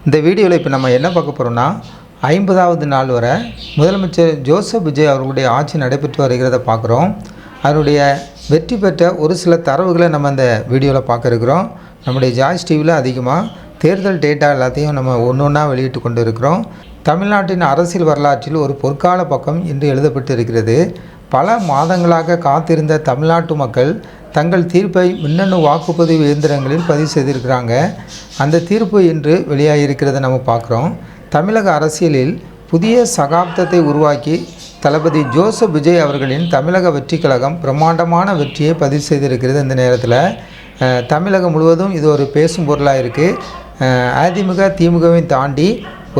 இந்த வீடியோவில் இப்போ நம்ம என்ன பார்க்க போகிறோம்னா 50வது நாள் வரை முதலமைச்சர் ஜோசப் விஜய் அவர்களுடைய ஆட்சி நடைபெற்று வருகிறத பார்க்குறோம். அதனுடைய வெற்றி பெற்ற ஒரு சில தரவுகளை நம்ம இந்த வீடியோவில் பார்க்க இருக்கிறோம். நம்முடைய ஜாய்ஸ் டிவியில் அதிகமாக தேர்தல் டேட்டா எல்லாத்தையும் நம்ம ஒன்று ஒன்றா வெளியிட்டு கொண்டு இருக்கிறோம். தமிழ்நாட்டின் அரசியல் வரலாற்றில் ஒரு பொற்கால பக்கம் இன்று எழுதப்பட்டு இருக்கிறது. பல மாதங்களாக காத்திருந்த தமிழ்நாட்டு மக்கள் தங்கள் தீர்ப்பை மின்னணு வாக்குப்பதிவு இயந்திரங்களில் பதிவு செய்திருக்கிறாங்க. அந்த தீர்ப்பு இன்று வெளியாகியிருக்கிறத நம்ம பார்க்குறோம். தமிழக அரசியலில் புதிய சகாப்தத்தை உருவாக்கி தளபதி ஜோசப் விஜய் அவர்களின் தமிழக வெற்றி கழகம் பிரம்மாண்டமான வெற்றியை பதிவு செய்திருக்கிறது. இந்த நேரத்தில் தமிழகம் முழுவதும் இது ஒரு பேசும் பொருளாக இருக்குது. அதிமுக திமுகவையும் தாண்டி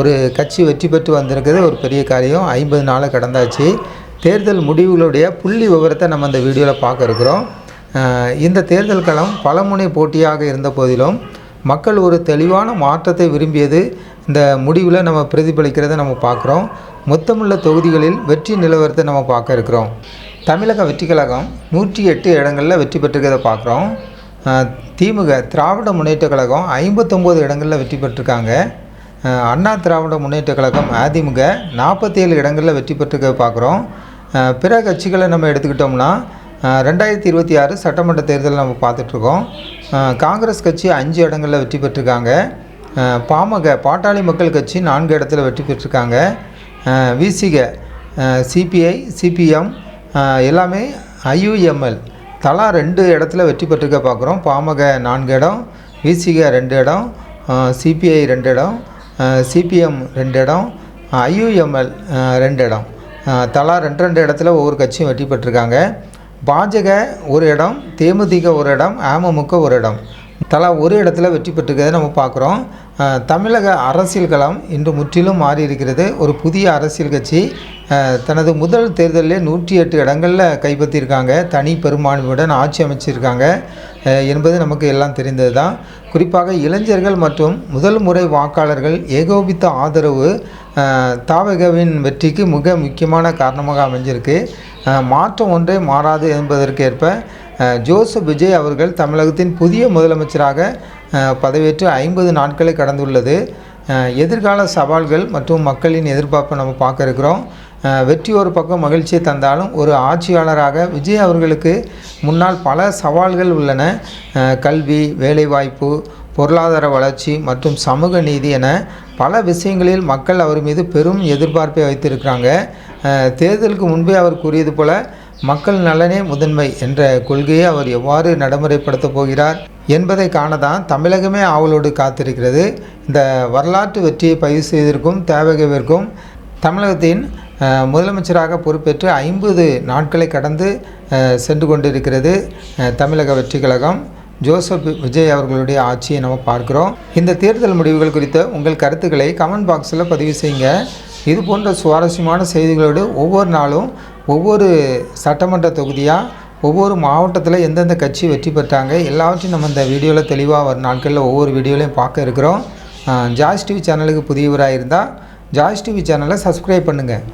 ஒரு கட்சி வெற்றி பெற்று வந்திருக்கிறது ஒரு பெரிய காரியம். 50 நாளை கடந்தாச்சு. தேர்தல் முடிவுகளுடைய புள்ளி விவரத்தை நம்ம இந்த வீடியோவில் பார்க்க இருக்கிறோம். இந்த தேர்தல் களம் பலமுனை போட்டியாக இருந்த போதிலும் மக்கள் ஒரு தெளிவான மாற்றத்தை விரும்பியது இந்த முடிவில் நம்ம பிரதிபலிக்கிறத நம்ம பார்க்குறோம். மொத்தமுள்ள தொகுதிகளில் வெற்றி நிலவரத்தை நம்ம பார்க்க இருக்கிறோம். தமிழக வெற்றி கழகம் 108 இடங்களில் வெற்றி பெற்றிருக்கிறத பார்க்குறோம். திமுக திராவிட முன்னேற்ற கழகம் 59 இடங்களில் வெற்றி பெற்றிருக்காங்க. அண்ணா திராவிட முன்னேற்ற கழகம் அதிமுக 47 இடங்களில் வெற்றி பெற்றிருக்கிறத பார்க்குறோம். பிற கட்சிகளை நம்ம எடுத்துக்கிட்டோம்னா 2026 சட்டமன்ற தேர்தல் நம்ம பார்த்துட்ருக்கோம். காங்கிரஸ் கட்சி 5 இடங்களில் வெற்றி பெற்றிருக்காங்க. பாட்டாளி மக்கள் கட்சி 4 இடத்துல வெற்றி பெற்றிருக்காங்க. விசிக, சிபிஐ, சிபிஎம் எல்லாமே IUML தலா 2 இடத்துல வெற்றி பெற்றிருக்க பார்க்குறோம். பாமக 4 இடம், விசிக 2 இடம், சிபிஐ 2 இடம், சிபிஎம் 2 இடம், IUML 2 இடம், தலா 2 இடத்துல ஒவ்வொரு கட்சியும் வெற்றி பெற்றிருக்காங்க. பாஜக 1 இடம், தேமுதிக 1 இடம், அமமுக 1 இடம், தலா 1 இடத்துல வெற்றி பெற்றிருக்கிறத நம்ம பார்க்குறோம். தமிழக அரசியல் களம் இன்று முற்றிலும் மாறி இருக்கிறது. ஒரு புதிய அரசியல் கட்சி தனது முதல் தேர்தலிலே 108 இடங்களில் கைப்பற்றியிருக்காங்க. தனி பெரும்பான்மையுடன் ஆட்சி அமைச்சிருக்காங்க என்பது நமக்கு எல்லாம் தெரிந்தது தான். குறிப்பாக இளைஞர்கள் மற்றும் முதல் முறை வாக்காளர்கள் ஏகோபித்த ஆதரவு தாவகவின் வெற்றிக்கு மிக முக்கியமான காரணமாக அமைஞ்சிருக்கு. மாற்றம் ஒன்றே மாறாது என்பதற்கேற்ப ஜோசப் விஜய் அவர்கள் தமிழகத்தின் புதிய முதலமைச்சராக பதவியேற்று 50 நாட்களை கடந்துள்ளது. எதிர்கால சவால்கள் மற்றும் மக்களின் எதிர்பார்ப்பை நம்ம பார்க்க இருக்கிறோம். வெற்றி ஒரு பக்கம் மகிழ்ச்சியை தந்தாலும் ஒரு ஆட்சியாளராக விஜய் அவர்களுக்கு முன்னால் பல சவால்கள் உள்ளன. கல்வி, வேலைவாய்ப்பு, பொருளாதார வளர்ச்சி மற்றும் சமூக நீதி என பல விஷயங்களில் மக்கள் அவர் மீது பெரும் எதிர்பார்ப்பை வைத்திருக்கிறாங்க. தேர்தலுக்கு முன்பே அவர் கூறியது போல மக்கள் நலனே முதன்மை என்ற கொள்கையை அவர் எவ்வாறு நடைமுறைப்படுத்தப் போகிறார் என்பதை காணதான் தமிழகமே ஆவலோடு காத்திருக்கிறது. இந்த வரலாற்று வெற்றியை பதிவு செய்திருக்கும் தேவகவிற்கும் தமிழகத்தின் முதலமைச்சராக பொறுப்பேற்று 50 நாட்களை கடந்து சென்று கொண்டிருக்கிறது தமிழக வெற்றி கழகம். ஜோசப் விஜய் அவர்களுடைய ஆட்சியை நம்ம பார்க்குறோம். இந்த தேர்தல் முடிவுகள் குறித்த உங்கள் கருத்துக்களை கமெண்ட் பாக்ஸில் பதிவு செய்யுங்க. இது போன்ற சுவாரஸ்யமான செய்திகளோடு ஒவ்வொரு நாளும் ஒவ்வொரு சட்டமன்ற தொகுதியாக ஒவ்வொரு மாவட்டத்தில் எந்தெந்த கட்சி வெற்றி பெற்றாங்க எல்லாவற்றையும் நம்ம இந்த வீடியோவில் தெளிவாக வரும் நாட்களில் ஒவ்வொரு வீடியோலையும் பார்க்க இருக்கிறோம். ஜாய்ஸ் டிவி சேனலுக்கு புதியவராக இருந்தால் ஜாய்ஸ் டிவி சேனலை சப்ஸ்கிரைப் பண்ணுங்கள்.